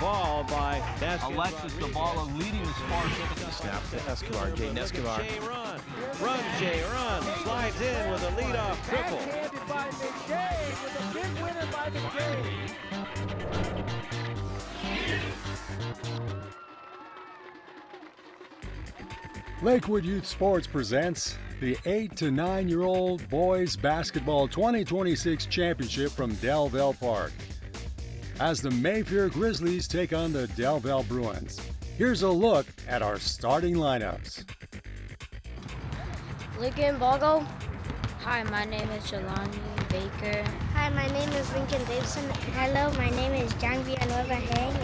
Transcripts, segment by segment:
ball by Alexis Dabala leading the Spartans. Snap to Escobar. Jay Escobar. Jay run, Jay run, slides in with a leadoff triple. Backhanded by McJay with a big winner by McJay. Lakewood Youth Sports presents the 8 to 9-year-old boys basketball 2026 championship from Delvell Park, as the Mayfair Grizzlies take on the Delvell Bruins. Here's a look at our starting lineups. Lincoln Bogo. Hi, my name is Jelani Baker. Hi, my name is Lincoln Davidson. Hello, my name is John Villanueva Hang.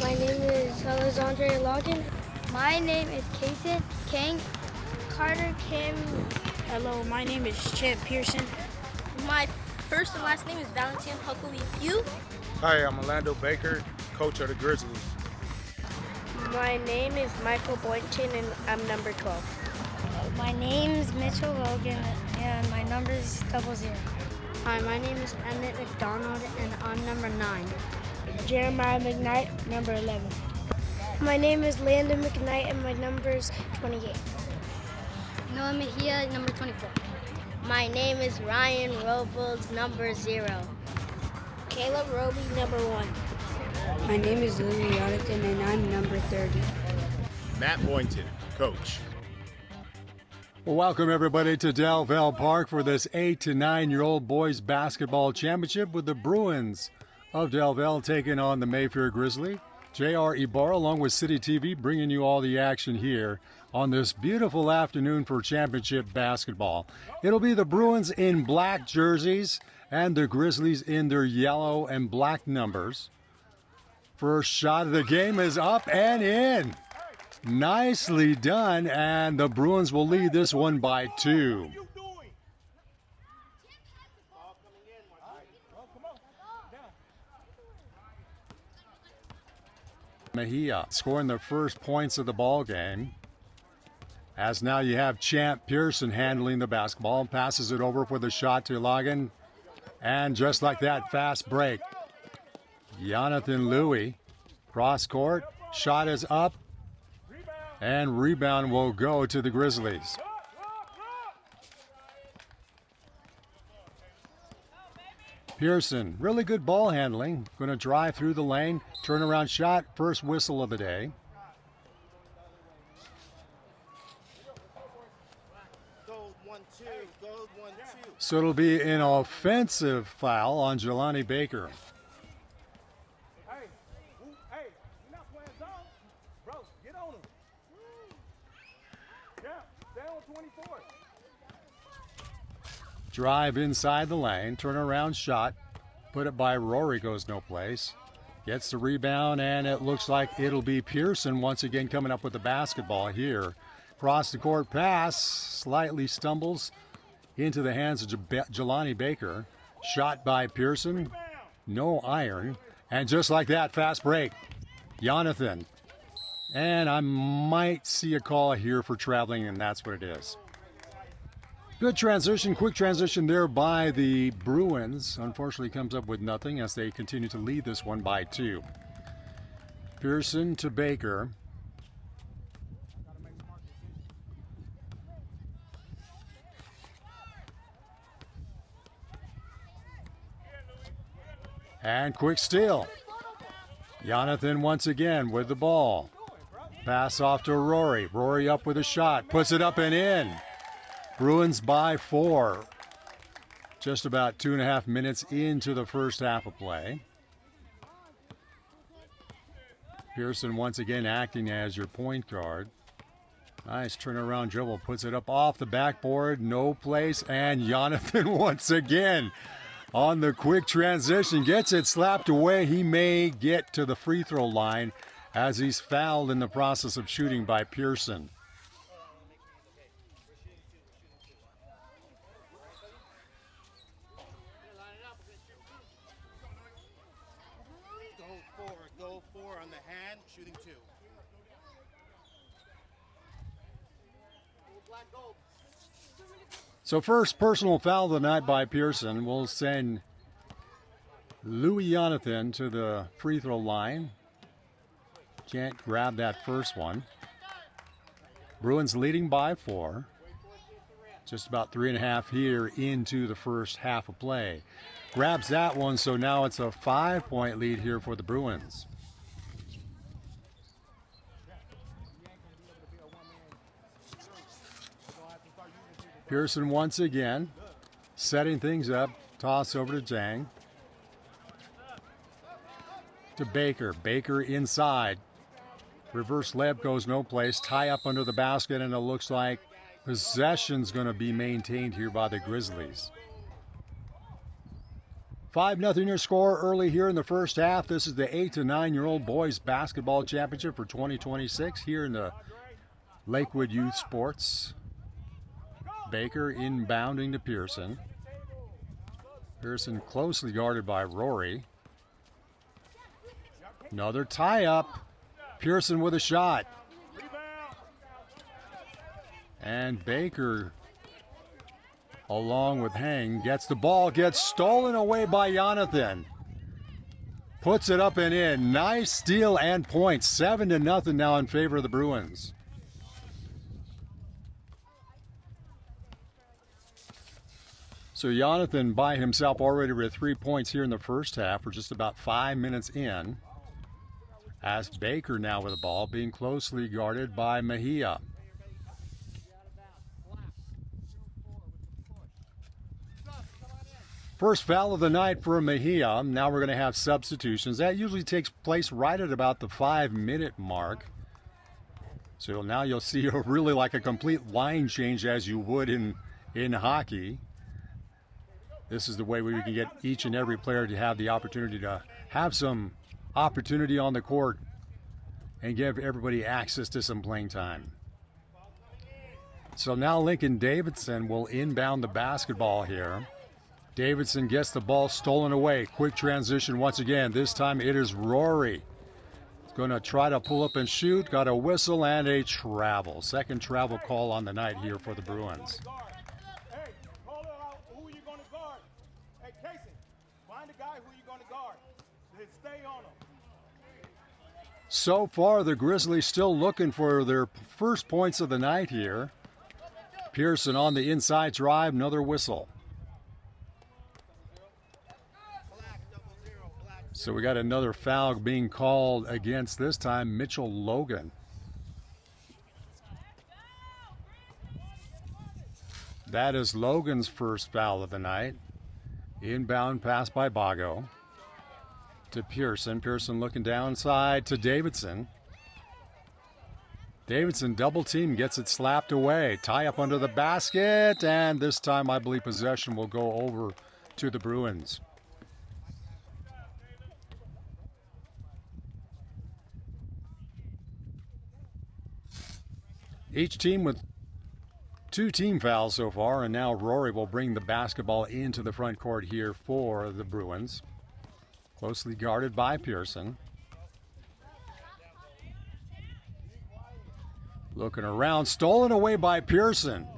My name is Alexandre Logan. My name is Kason King. Carter Kim. Hello, my name is Chad Pearson. My first and last name is Valentin Huckabee Pugh. Hi, I'm Orlando Baker, coach of the Grizzlies. My name is Michael Boynton and I'm number 12. My name's Mitchell Logan and my number is 00. Hi, my name is Emmett McDonald and I'm number 9. Jeremiah McKnight, number 11. My name is Landon McKnight and my number is 28. Noah Mejia, number 24. My name is Ryan Robles, number 0. Caleb Roby, number 1. My name is Lily Yonathan and I'm number 30. Matt Boynton, coach. Welcome everybody to Delvell Park for this 8 to 9-year-old boys basketball championship, with the Bruins of Delvell taking on the Mayfair Grizzly. J.R. Ibarra along with City TV bringing you all the action here on this beautiful afternoon for championship basketball. It'll be the Bruins in black jerseys and the Grizzlies in their yellow and black numbers. First shot of the game is up and in. Nicely done, and the Bruins will lead this one by 2. Mejia scoring the first points of the ball game, as now you have Champ Pearson handling the basketball, passes it over for the shot to Logan, and just like that, fast break. Jonathan Louie, cross court, shot is up, and rebound will go to the Grizzlies. Pearson, really good ball handling. Going to drive through the lane, turnaround shot, first whistle of the day. So it'll be an offensive foul on Jelani Baker. Drive inside the lane, turnaround shot, put it by Rory, goes no place. Gets the rebound, and it looks like it'll be Pearson once again coming up with the basketball here. Cross the court pass, slightly stumbles into the hands of Jelani Baker. Shot by Pearson, no iron, and just like that, fast break. Jonathan, and I might see a call here for traveling, and that's what it is. Good transition, quick transition there by the Bruins. Unfortunately comes up with nothing as they continue to lead this one by 2. Pearson to Baker. And quick steal. Jonathan once again with the ball. Pass off to Rory. Rory up with a shot, puts it up and in. Bruins by 4. Just about 2.5 minutes into the first half of play. Pearson once again acting as your point guard. Nice turnaround dribble, puts it up off the backboard, no place, and Jonathan once again on the quick transition gets it slapped away. He may get to the free throw line as he's fouled in the process of shooting by Pearson. Go four on the hand, shooting 2. So first personal foul of the night by Pearson will send Louis Jonathan to the free throw line. can't grab that first one. Bruins leading by 4. Just about 3.5 here into the first half of play. Grabs that one, so now it's a 5-point lead here for the Bruins. Pearson once again setting things up. Toss over to Jang. To Baker. Baker inside. Reverse layup goes no place. Tie up under the basket, and it looks like possession's going to be maintained here by the Grizzlies. 5-0 your score early here in the first half. This is the 8 to 9-year-old boys basketball championship for 2026 here in the Lakewood Youth Sports. Baker inbounding to Pearson. Pearson closely guarded by Rory. Another tie-up. Pearson with a shot. And Baker, along with Hang, gets the ball, gets stolen away by Jonathan. Puts it up and in. Nice steal and point. 7-0 now in favor of the Bruins. So Jonathan by himself already with 3 points here in the first half. We're just about 5 minutes in. As Baker now with the ball, being closely guarded by Mejia. First foul of the night for Mejia. Now we're going to have substitutions. That usually takes place right at about the 5-minute mark. So now you'll see really like a complete line change as you would in hockey. This is the way we can get each and every player to have the opportunity to have some opportunity on the court and give everybody access to some playing time. So now Lincoln Davidson will inbound the basketball here. Davidson gets the ball stolen away. Quick transition once again. This time it is Rory. He's going to try to pull up and shoot. Got a whistle and a travel. Second travel call on the night here for the Bruins. Hey, call out who you going to guard. Hey, Casey, find the guy who you going to guard. Stay on him. So far, the Grizzlies still looking for their first points of the night here. Pearson on the inside drive, another whistle. So we got another foul being called against, this time, Mitchell Logan. That is Logan's first foul of the night. Inbound pass by Bago to Pearson. Pearson looking downside to Davidson. Davidson double team, gets it slapped away. Tie up under the basket, and this time I believe possession will go over to the Bruins. Each team with 2 team fouls so far, and now Rory will bring the basketball into the front court here for the Bruins. Closely guarded by Pearson. Looking around, stolen away by Pearson.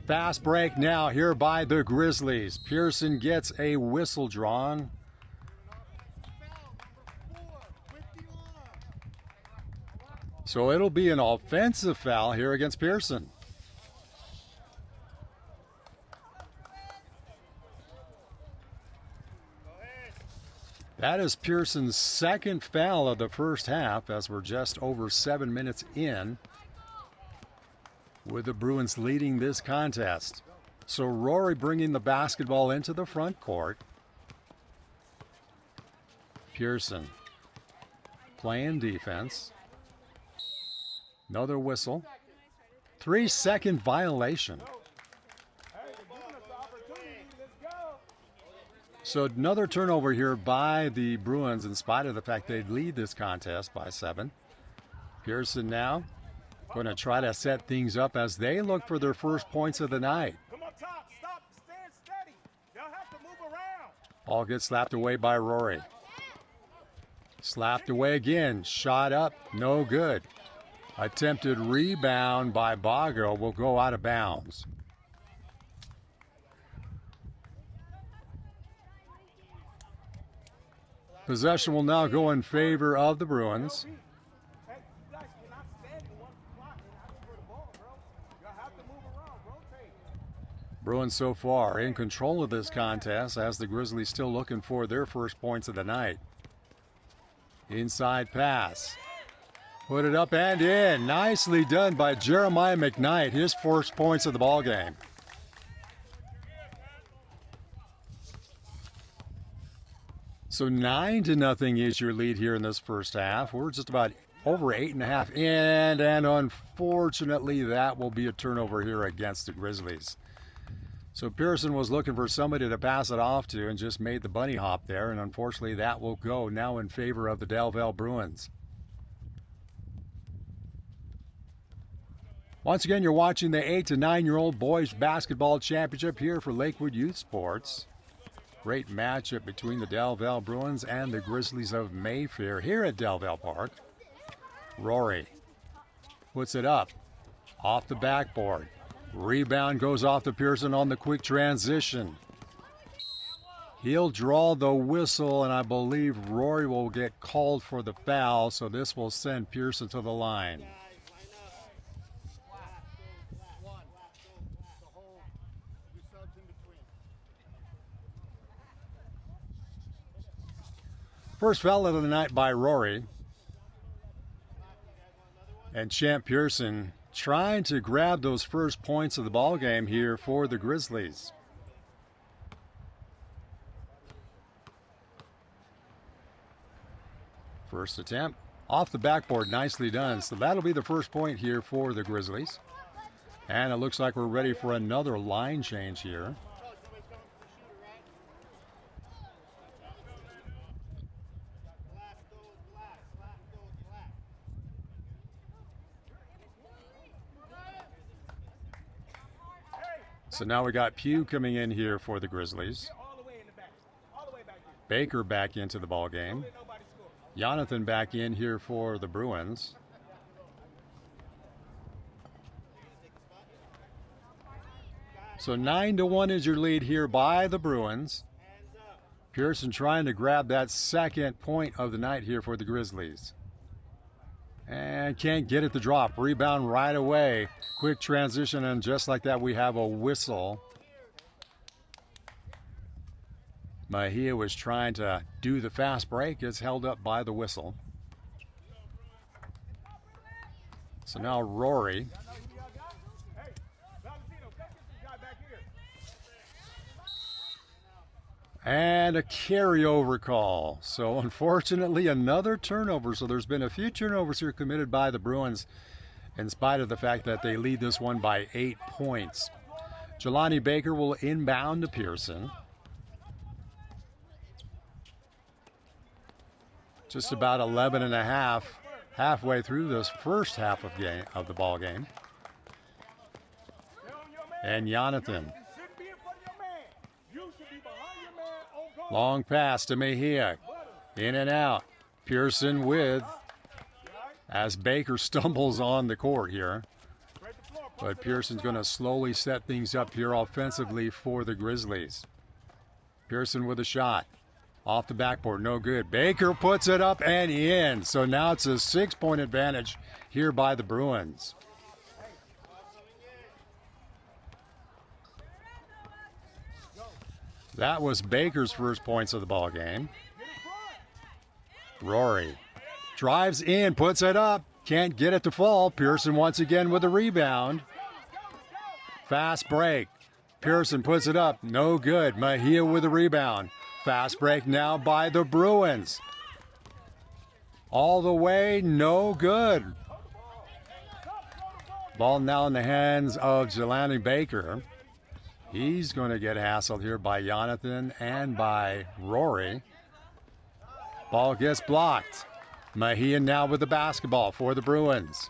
Fast break now here by the Grizzlies. Pearson gets a whistle drawn. So it'll be an offensive foul here against Pearson. That is Pearson's second foul of the first half, as we're just over 7 minutes in, with the Bruins leading this contest. So Rory bringing the basketball into the front court. Pearson playing defense. Another whistle. 3-second violation. So another turnover here by the Bruins, in spite of the fact they lead this contest by 7. Pearson now going to try to set things up as they look for their first points of the night. Come on top, stop, stand steady. They'll have to move around. Ball gets slapped away by Rory. Slapped away again. Shot up, no good. Attempted rebound by Bago will go out of bounds. Possession will now go in favor of the Bruins. Bruins so far in control of this contest as the Grizzlies still looking for their first points of the night. Inside pass. Put it up and in. Nicely done by Jeremiah McKnight, his first points of the ball game. So 9-0 is your lead here in this first half. We're just about over 8.5 in, and unfortunately that will be a turnover here against the Grizzlies. So Pearson was looking for somebody to pass it off to and just made the bunny hop there, and unfortunately that will go now in favor of the Del Valle Bruins. Once again, you're watching the 8 to 9-year-old boys basketball championship here for Lakewood Youth Sports. Great matchup between the Del Valle Bruins and the Grizzlies of Mayfair here at Del Valle Park. Rory puts it up off the backboard. Rebound goes off to Pearson on the quick transition. He'll draw the whistle, and I believe Rory will get called for the foul, so this will send Pearson to the line. First foul of the night by Rory. And Champ Pearson trying to grab those first points of the ball game here for the Grizzlies. First attempt off the backboard, nicely done. So that'll be the first point here for the Grizzlies. And it looks like we're ready for another line change here. So now we got Pugh coming in here for the Grizzlies. Baker back into the ball game. Jonathan back in here for the Bruins. So 9-1 is your lead here by the Bruins. Pearson trying to grab that second point of the night here for the Grizzlies. And can't get it to drop. Rebound right away. Quick transition, and just like that, we have a whistle. Mejia was trying to do the fast break. It's held up by the whistle. So now Rory. And a carryover call. So unfortunately, another turnover. So there's been a few turnovers here committed by the Bruins in spite of the fact that they lead this one by 8 points. Jelani Baker will inbound to Pearson. Just about 11.5 halfway through this first half of the ball game. And Jonathan. Long pass to Mejia. In and out. Pearson with, as Baker stumbles on the court here. But Pearson's going to slowly set things up here offensively for the Grizzlies. Pearson with a shot. Off the backboard, no good. Baker puts it up and in. So now it's a 6-point advantage here by the Bruins. That was Baker's first points of the ball game. Rory drives in, puts it up, can't get it to fall. Pearson once again with a rebound. Fast break. Pearson puts it up, no good. Mejia with a rebound. Fast break now by the Bruins. All the way, no good. Ball now in the hands of Jelani Baker. He's going to get hassled here by Jonathan and by Rory. Ball gets blocked. Mejia now with the basketball for the Bruins.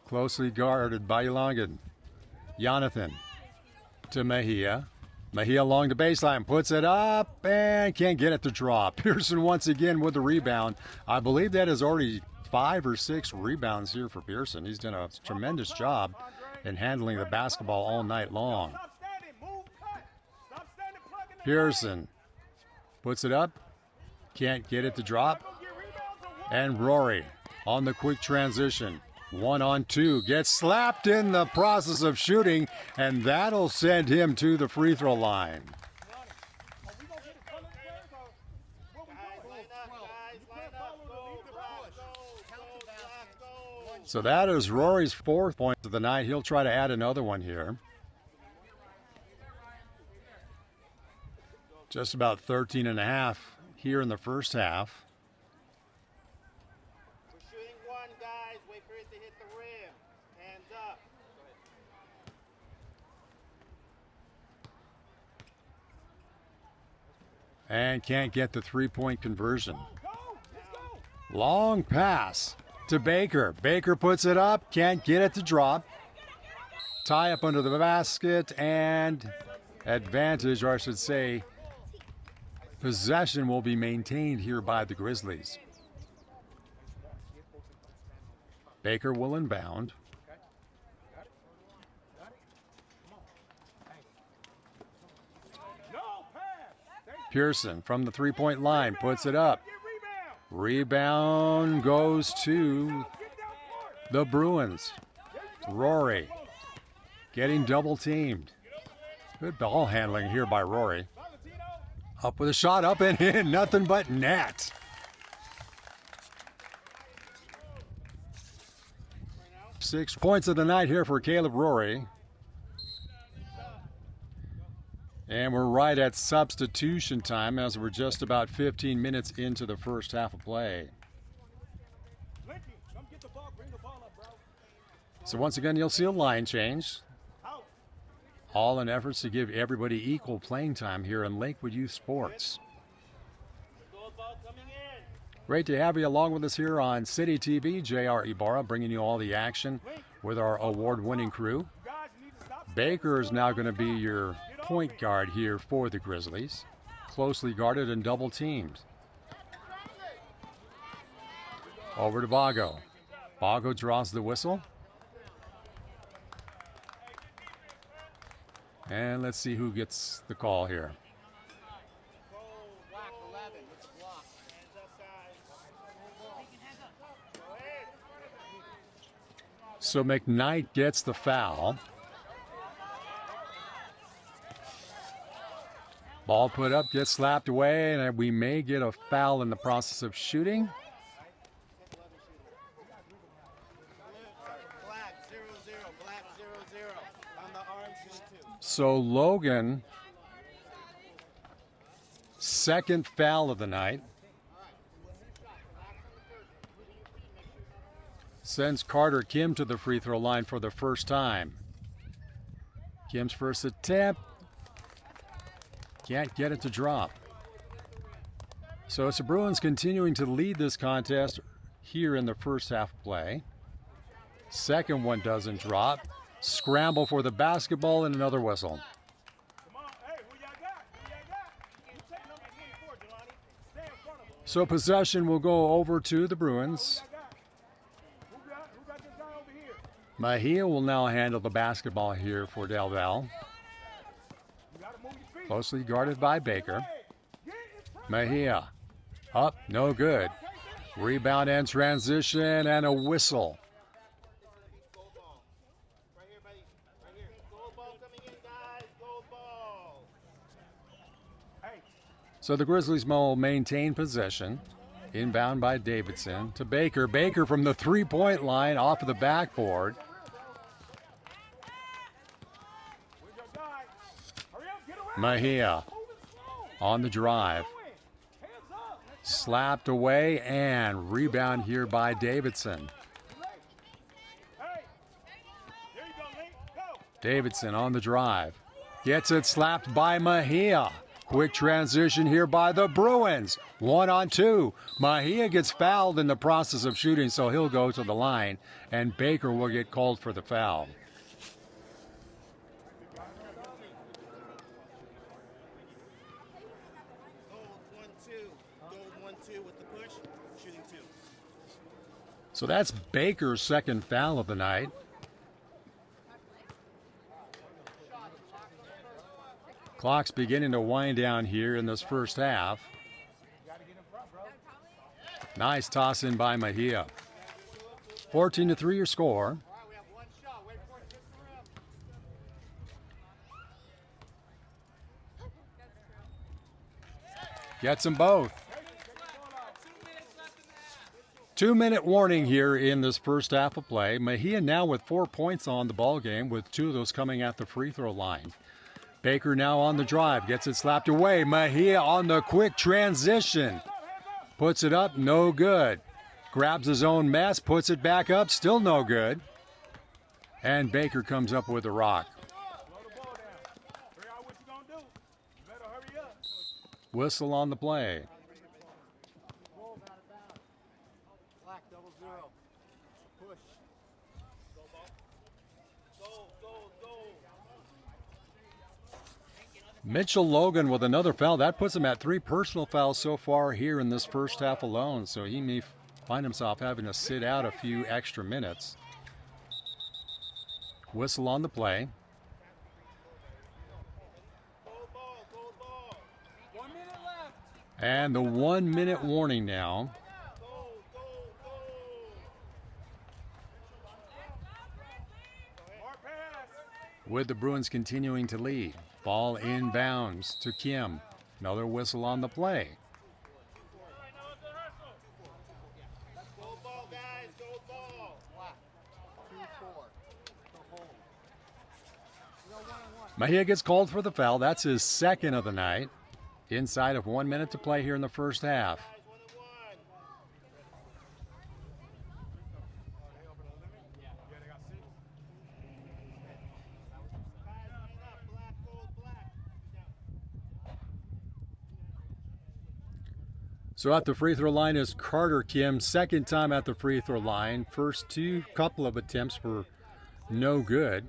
Closely guarded by Ulangan. Jonathan to Mejia. Mejia along the baseline, puts it up and can't get it to drop. Pearson once again with the rebound. I believe that is already 5 or 6 rebounds here for Pearson. He's done a tremendous job in handling the basketball all night long. Pearson puts it up, can't get it to drop. And Rory on the quick transition. 1-on-2. Gets slapped in the process of shooting, and that'll send him to the free throw line. So that is Rory's 4th point of the night. He'll try to add another one here. Just about 13 and a half here in the first half. We're shooting one, guys. Wait for it to hit the rim. Hands up. And can't get the three-point conversion. Long pass to Baker. Baker puts it up, can't get it to drop. Tie up under the basket, and advantage, or I should say, possession will be maintained here by the Grizzlies. Baker will inbound. Pearson from the three-point line puts it up. Rebound goes to the Bruins. Rory getting double teamed. Good ball handling here by Rory. Up with a shot, up and in, nothing but net. Six points of the night here for Caleb Rory. And we're right at substitution time as we're just about 15 minutes into the first half of play. So once again, you'll see a line change. All in efforts to give everybody equal playing time here in Lakewood Youth Sports. Great to have you along with us here on City TV. J.R. Ibarra bringing you all the action with our award-winning crew. Baker is now going to be your point guard here for the Grizzlies. Closely guarded and double teamed. Over to Bago. Bago draws the whistle. And let's see who gets the call here. So McKnight gets the foul. Ball put up, gets slapped away, and we may get a foul in the process of shooting. So Logan, second foul of the night. Sends Carter Kim to the free throw line for the first time. Kim's first attempt. Can't get it to drop. So it's the Bruins continuing to lead this contest here in the first half play. Second one doesn't drop. Scramble for the basketball and another whistle. So possession will go over to the Bruins. Mejia will now handle the basketball here for Del Valle. Closely guarded by Baker. Mejia up, no good. Rebound and transition and a whistle. So the Grizzlies will maintain possession. Inbound by Davidson to Baker. Baker from the three-point line off of the backboard. Mejia on the drive. Slapped away and rebound here by Davidson. Davidson on the drive. Gets it slapped by Mejia. Quick transition here by the Bruins. 1-on-2. Mejia gets fouled in the process of shooting, so he'll go to the line, and Baker will get called for the foul. So that's Baker's second foul of the night. Clock's beginning to wind down here in this first half. Nice toss in by Mejia. 14-3 your score. Gets them both. 2-minute warning here in this first half of play. Mejia now with 4 points on the ball game, with 2 of those coming at the free throw line. Baker now on the drive, gets it slapped away. Mejia on the quick transition. Puts it up, no good. Grabs his own mess, puts it back up, still no good. And Baker comes up with a rock. Whistle on the play. Mitchell Logan with another foul. That puts him at 3 personal fouls so far here in this first half alone. So he may find himself having to sit out a few extra minutes. Whistle on the play. And the 1-minute warning now. With the Bruins continuing to lead. Ball inbounds to Kim. Another whistle on the play. Mejia gets called for the foul. That's his second of the night. Inside of 1 minute to play here in the first half. So at the free throw line is Carter Kim. Second time at the free throw line. First couple of attempts were no good.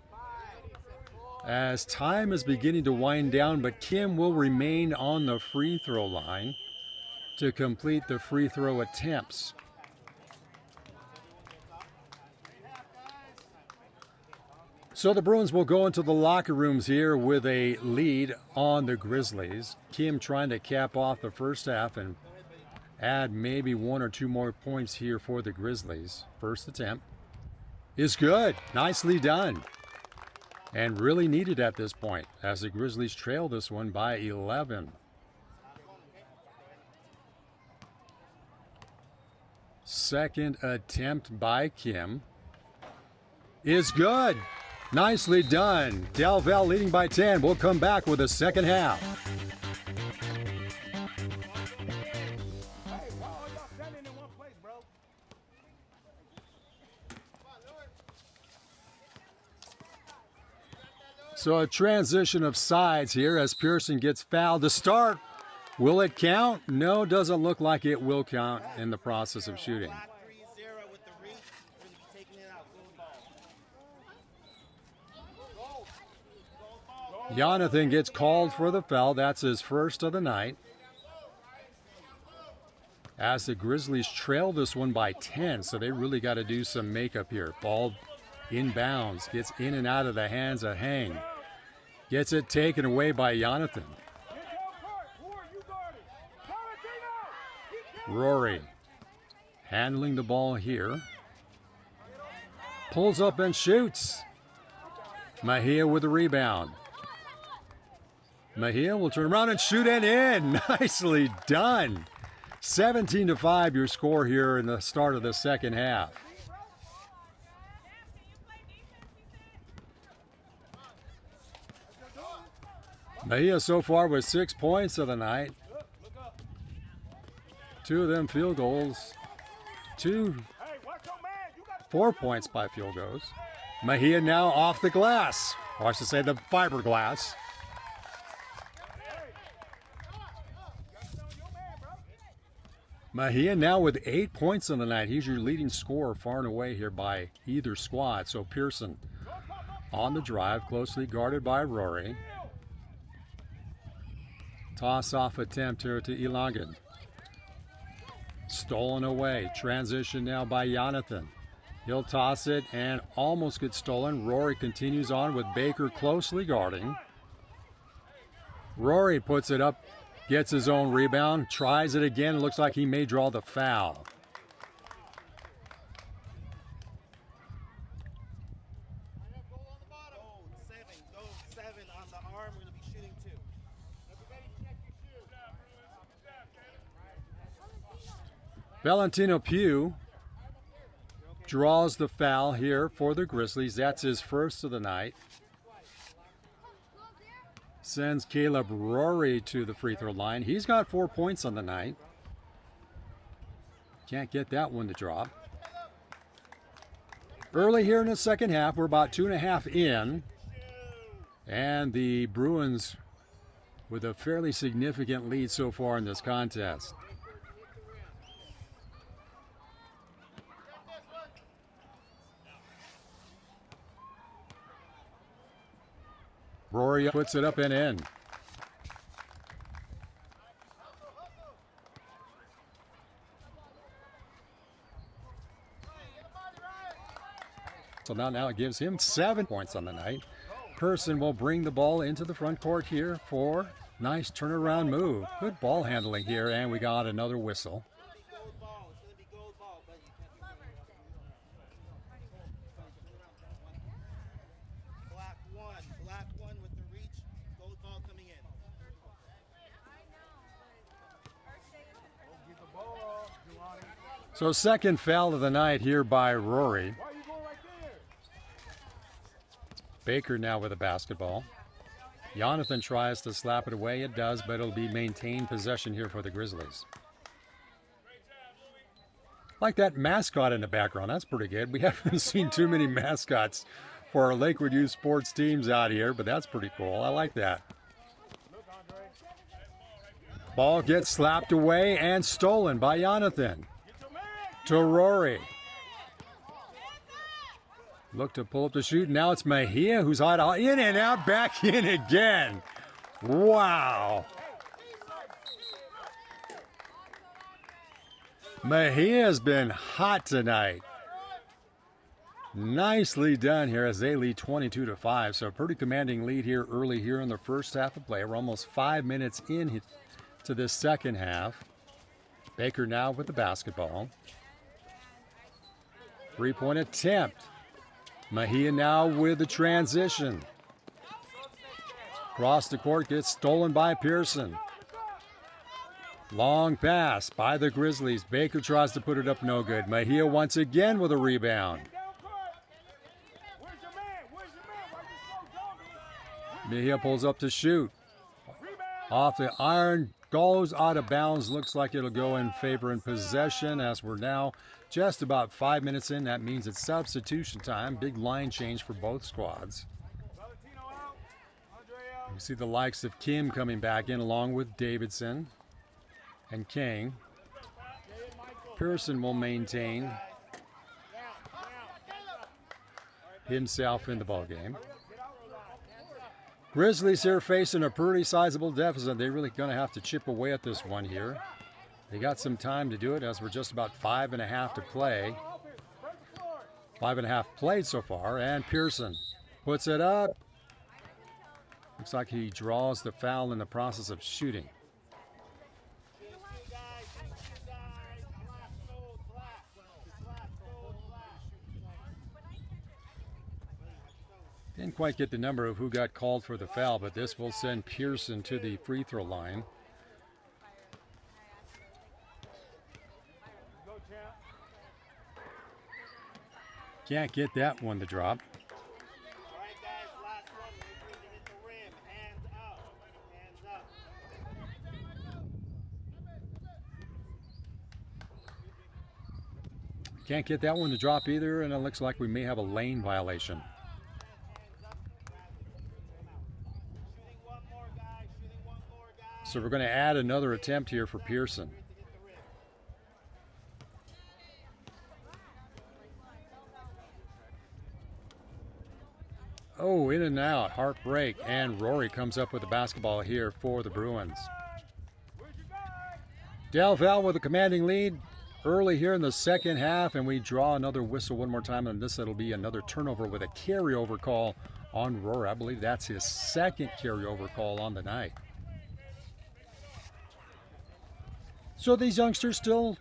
As time is beginning to wind down, but Kim will remain on the free throw line to complete the free throw attempts. So the Bruins will go into the locker rooms here with a lead on the Grizzlies. Kim trying to cap off the first half and add maybe 1 or 2 more points here for the Grizzlies. First attempt is good. Nicely done. And really needed at this point as the Grizzlies trail this one by 11. Second attempt by Kim is good. Nicely done. Del Valle leading by 10. We'll come back with the second half. So a transition of sides here as Pearson gets fouled to start. Will it count? No, doesn't look like it will count in the process of shooting. Jonathan gets called for the foul. That's his first of the night. As the Grizzlies trail this one by 10, so they really got to do some makeup here. Ball inbounds, gets in and out of the hands of Hang. Gets it taken away by Jonathan. Rory handling the ball here. Pulls up and shoots. Mejia with the rebound. Mejia will turn around and shoot it in. Nicely done. 17-5 your score here in the start of the second half. Mejia so far with 6 points of the night. 2 of them field goals. 4 points by field goals. Mejia now off the glass. Or I should say the fiberglass. Mejia now with 8 points on the night. He's your leading scorer far and away here by either squad. So Pearson on the drive, closely guarded by Rory. Toss-off attempt here to Elongan. Stolen away. Transition now by Jonathan. He'll toss it and almost gets stolen. Rory continues on with Baker closely guarding. Rory puts it up, gets his own rebound, tries it again. It looks like he may draw the foul. Valentino Pugh draws the foul here for the Grizzlies. That's his first of the night. Sends Caleb Rory to the free throw line. He's got 4 points on the night. Can't get that one to drop. Early here in the second half, we're about 2.5 in. And the Bruins with a fairly significant lead so far in this contest. Rory puts it up and in. So now it gives him 7 points on the night. Pearson will bring the ball into the front court here for nice turnaround move. Good ball handling here, and we got another whistle. So second foul of the night here by Rory. Baker now with the basketball. Jonathan tries to slap it away. It does, but it'll be maintained possession here for the Grizzlies. Like that mascot in the background. That's pretty good. We haven't seen too many mascots for our Lakewood Youth Sports teams out here, but that's pretty cool. I like that. Ball gets slapped away and stolen by Jonathan. To Rory. Look to pull up the shoot. Now it's Mejia who's hot. In and out, back in again. Wow. Mejia has been hot tonight. Nicely done here as they lead 22-5. So a pretty commanding lead here early here in the first half of play. We're almost 5 minutes in to this second half. Baker now with the basketball. Three-point attempt. Mejia now with the transition. Across the court, gets stolen by Pearson. Long pass by the Grizzlies. Baker tries to put it up, no good. Mejia once again with a rebound. Mejia pulls up to shoot. Off the iron, goes out of bounds. Looks like it'll go in favor in possession as we're now just about 5 minutes in. That means it's substitution time. Big line change for both squads. You see the likes of Kim coming back in along with Davidson and King. Pearson will maintain himself in the ballgame. Grizzlies here facing a pretty sizable deficit. They're really going to have to chip away at this one here. They got some time to do it as we're just about 5.5 to play. 5.5 played so far, and Pearson puts it up. Looks like he draws the foul in the process of shooting. Didn't quite get the number of who got called for the foul, but this will send Pearson to the free throw line. Can't get that one to drop. Can't get that one to drop either, and it looks like we may have a lane violation. So we're going to add another attempt here for Pearson. Oh, in and out, heartbreak, and Rory comes up with the basketball here for the Bruins. Del Val with a commanding lead early here in the second half, and we draw another whistle one more time, and this it'll be another turnover with a carryover call on Rory. I believe that's his second carryover call on the night. So these youngsters still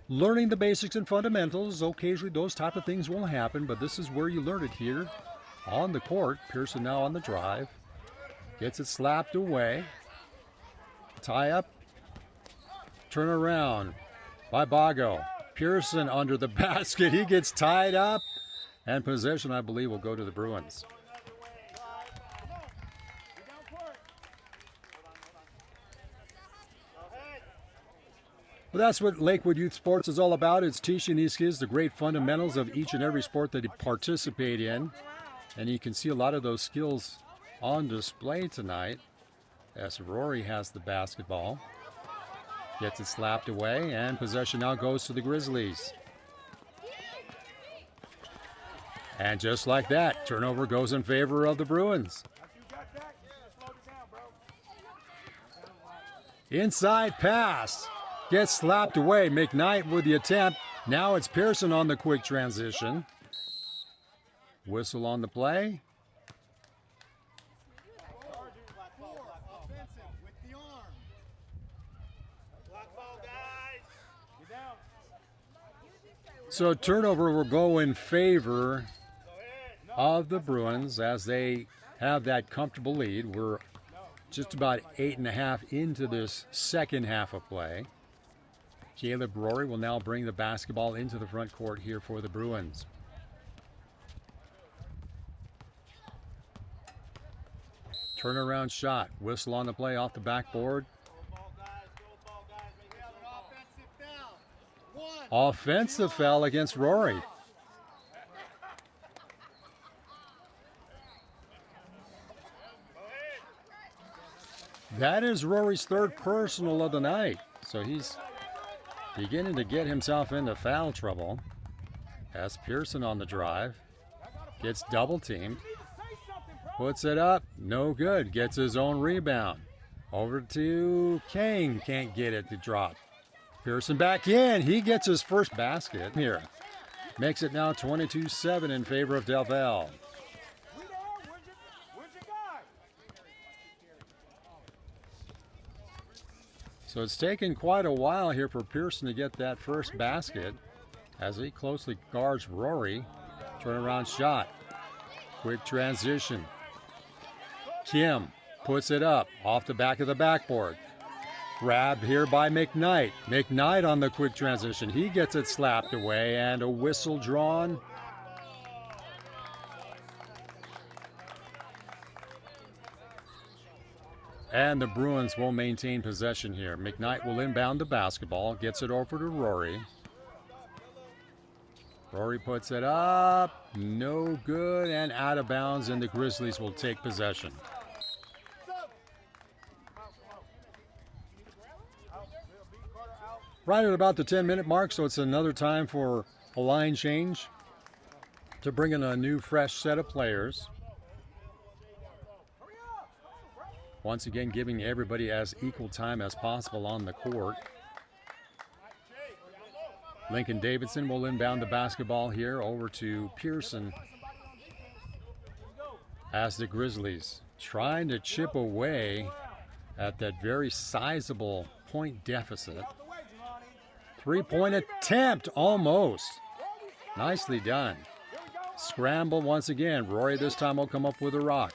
learning the basics and fundamentals. Occasionally those type of things will happen, but this is where you learn it here on the court. Pearson now on the drive. Gets it slapped away. Tie up. Turn around. by Bago. Pearson under the basket. He gets tied up. And possession, I believe, will go to the Bruins. Well, that's what Lakewood Youth Sports is all about. It's teaching these kids the great fundamentals of each and every sport that they participate in. And you can see a lot of those skills on display tonight as Rory has the basketball. Gets it slapped away, and possession now goes to the Grizzlies. And just like that, turnover goes in favor of the Bruins. Inside pass. Gets slapped away. McKnight with the attempt. Now it's Pearson on the quick transition. Whistle on the play. So turnover will go in favor of the Bruins as they have that comfortable lead. We're just about 8.5 into this second half of play. Caleb Rory will now bring the basketball into the front court here for the Bruins. Turnaround shot. Whistle on the play off the backboard. Offensive foul against Rory. That is Rory's third personal of the night. So he's beginning to get himself into foul trouble. Has Pearson on the drive. Gets double teamed. Puts it up. No good. Gets his own rebound. Over to Kane. Can't get it to drop. Pearson back in. He gets his first basket here. Makes it now 22-7 in favor of Del Valle. So it's taken quite a while here for Pearson to get that first basket as he closely guards Rory. Turnaround shot. Quick transition. Kim puts it up off the back of the backboard. Grabbed here by McKnight. McKnight on the quick transition. He gets it slapped away and a whistle drawn. And the Bruins will maintain possession here. McKnight will inbound the basketball. Gets it over to Rory. Rory puts it up. No good and out of bounds, and the Grizzlies will take possession. Right at about the 10-minute mark, so it's another time for a line change to bring in a new, fresh set of players. Once again, giving everybody as equal time as possible on the court. Lincoln Davidson will inbound the basketball here over to Pearson as the Grizzlies trying to chip away at that very sizable point deficit. Three-point attempt, almost. Nicely done. Scramble once again. Rory this time will come up with a rock.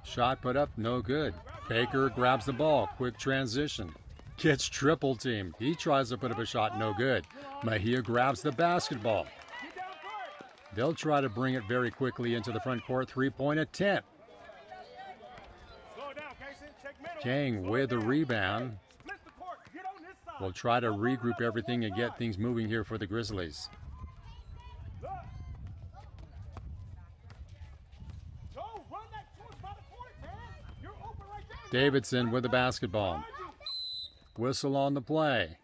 Shot put up, no good. Baker grabs the ball, quick transition. Gets triple teamed. He tries to put up a shot, no good. Mejia grabs the basketball. They'll try to bring it very quickly into the front court. Three-point attempt. Kang with the rebound. Will try to regroup everything and get things moving here for the Grizzlies. Davidson with the basketball. Whistle on the play.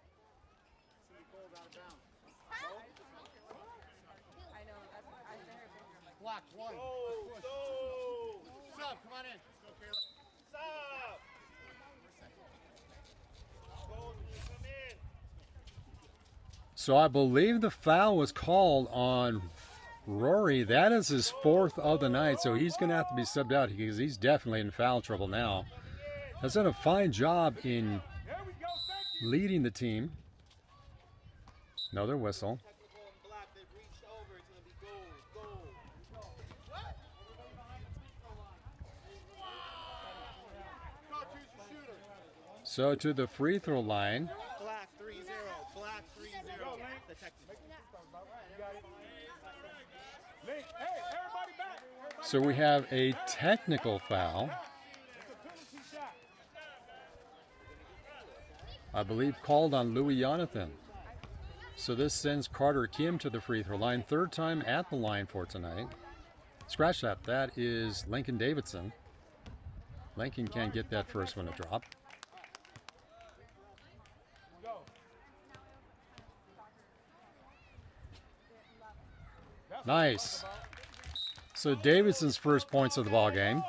So I believe the foul was called on Rory. That is his fourth of the night, so he's going to have to be subbed out because he's definitely in foul trouble now. Has done a fine job in leading the team. Another whistle. So to the free throw line. Black 3-0. Black 3-0. The technical. So we have a technical foul. I believe called on Louis Jonathan. So this sends Carter Kim to the free throw line. Third time at the line for tonight. Scratch that. That is Lincoln Davidson. Lincoln can't get that first one to drop. Nice. So Davidson's first points of the ball game.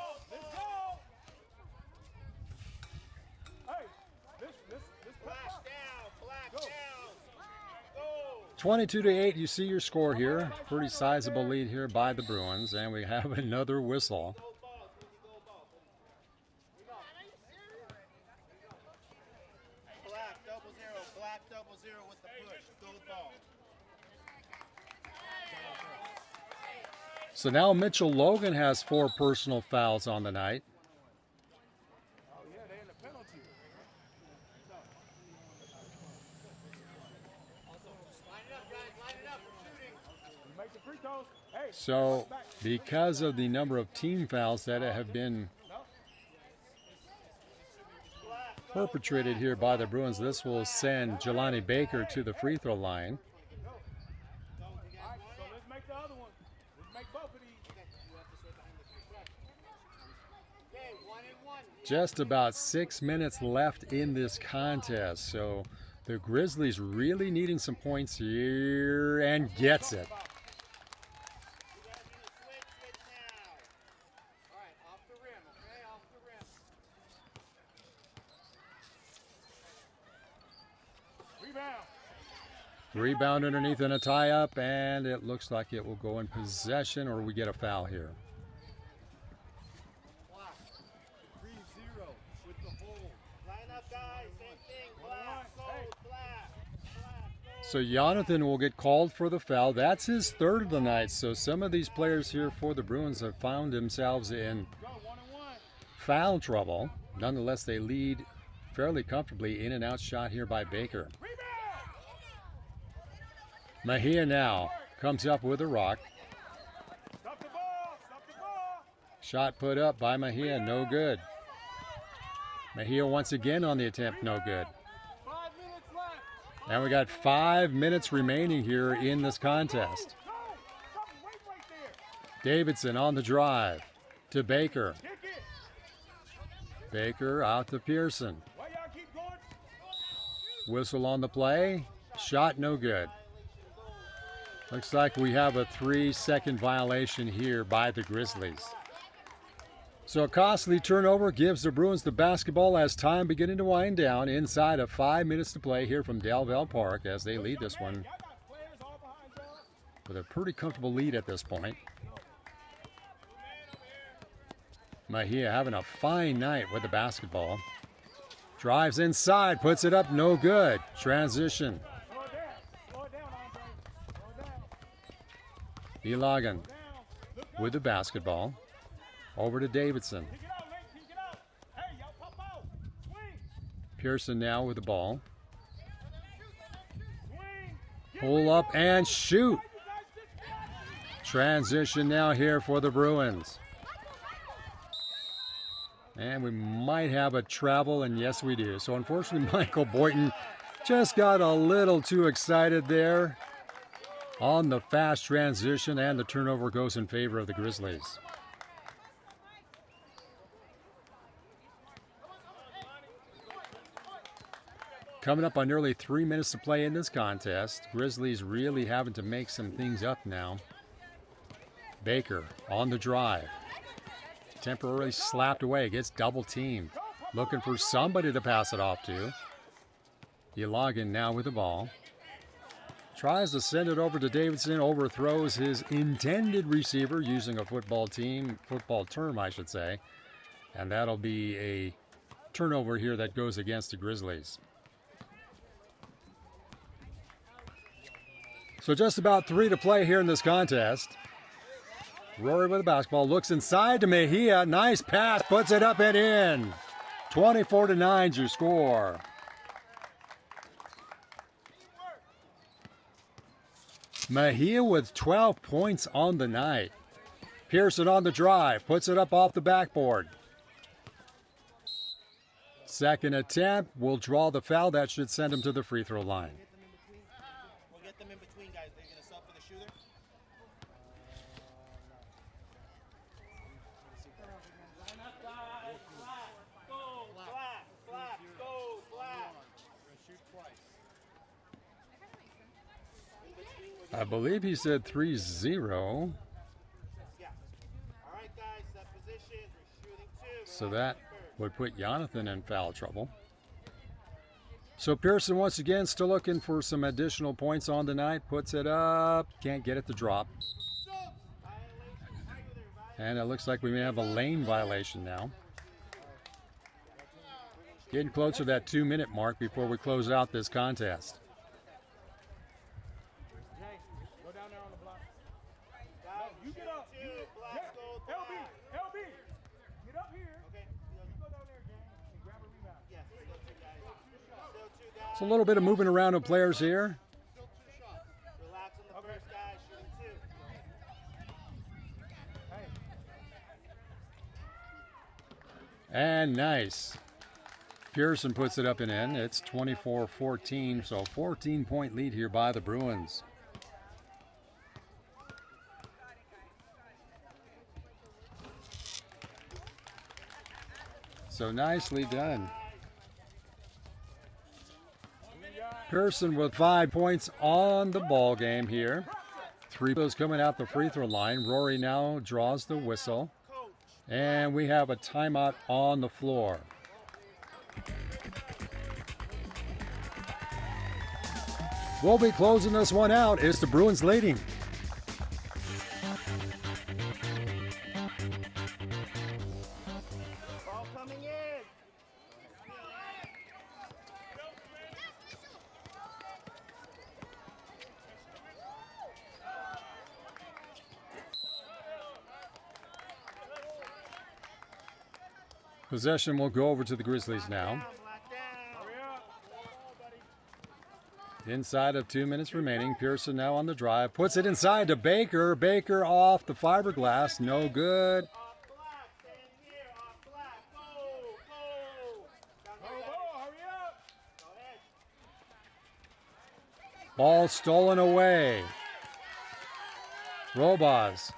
22-8, you see your score here. Pretty sizable lead here by the Bruins, and we have another whistle. Black 0-0 with the push. Gold ball. So now Mitchell Logan has 4 personal fouls on the night. So because of the number of team fouls that have been perpetrated here by the Bruins, this will send Jelani Baker to the free throw line. Just about 6 minutes left in this contest, so the Grizzlies really needing some points here, and gets it. Rebound underneath and a tie-up, and it looks like it will go in possession, or we get a foul here. Black 3-0 with the hold. Line up, guys. Same thing. Black, gold, black. So Jonathan will get called for the foul. That's his third of the night. So some of these players here for the Bruins have found themselves in foul trouble. Nonetheless, they lead fairly comfortably. In and out shot here by Baker. Mejia now comes up with a rock. Shot put up by Mejia, no good. Mejia once again on the attempt, no good. And we got 5 minutes remaining here in this contest. Davidson on the drive to Baker. Baker out to Pearson. Whistle on the play. Shot no good. Looks like we have a 3-second violation here by the Grizzlies. So a costly turnover gives the Bruins the basketball as time beginning to wind down inside of 5 minutes to play here from Daleville Park as they lead this one with a pretty comfortable lead at this point. Mejia having a fine night with the basketball. Drives inside, puts it up, no good. Transition. Elogan with the basketball. Over to Davidson. Pearson now with the ball. Pull up and shoot. Transition now here for the Bruins. And we might have a travel, and yes we do. So unfortunately Michael Boynton just got a little too excited there on the fast transition, and the turnover goes in favor of the Grizzlies. Coming up on nearly 3 minutes to play in this contest. Grizzlies really having to make some things up now. Baker on the drive. Temporarily slapped away, gets double teamed. Looking for somebody to pass it off to. Elogan now with the ball. Tries to send it over to Davidson, overthrows his intended receiver using a football term, I should say. And that'll be a turnover here that goes against the Grizzlies. So just about 3 to play here in this contest. Rory with the basketball, looks inside to Mejia. Nice pass, puts it up and in. 24-9 is your score. Mejia with 12 points on the night. Pearson on the drive, puts it up off the backboard. Second attempt will draw the foul. That should send him to the free throw line. We'll get them in between, guys. They're going to sub for the shooter. I believe he said 3-0. Yeah. All right, guys. Set positions. We're shooting two. So that would put Jonathan in foul trouble. So Pearson once again still looking for some additional points on the night. Puts it up. Can't get it to drop. And it looks like we may have a lane violation now. Getting closer to that 2-minute mark before we close out this contest. Go down there on the block. You get up. LB, get up here. Okay. You go down there, gang, and grab a rebound. Yes, still two guys. It's a little bit of moving around of players here. Relax on the first guy, shooting two. And nice. Pearson puts it up and in. It's 24-14, so 14-point lead here by the Bruins. So nicely done. Pearson with 5 points on the ball game here. 3 those coming out the free throw line. Rory now draws the whistle. And we have a timeout on the floor. We'll be closing this one out. It's the Bruins leading. Ball coming in. Possession will go over to the Grizzlies now. Inside of 2 minutes remaining. Pearson now on the drive. Puts it inside to Baker. Baker off the fiberglass. No good. Ball stolen away. Robas.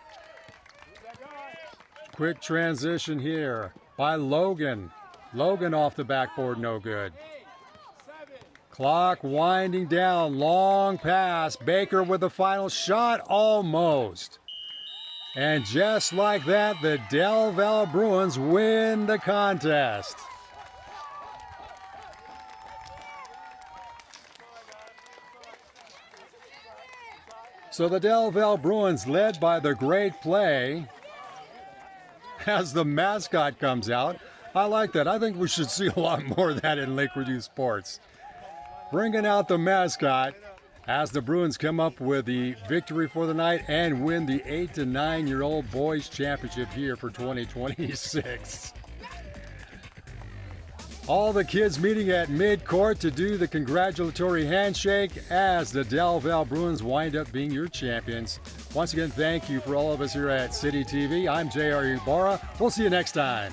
Quick transition here by Logan. Logan off the backboard. No good. Clock winding down, long pass. Baker with the final shot, almost. And just like that, the Del Valle Bruins win the contest. So the Del Valle Bruins, led by the great play, as the mascot comes out. I like that. I think we should see a lot more of that in Lakewood Youth Sports. Bringing out the mascot as the Bruins come up with the victory for the night and win the 8 to 9-year-old boys championship here for 2026. All the kids meeting at mid-court to do the congratulatory handshake as the Del Valle Bruins wind up being your champions. Once again, thank you for all of us here at City TV. I'm J.R. Ibarra. We'll see you next time.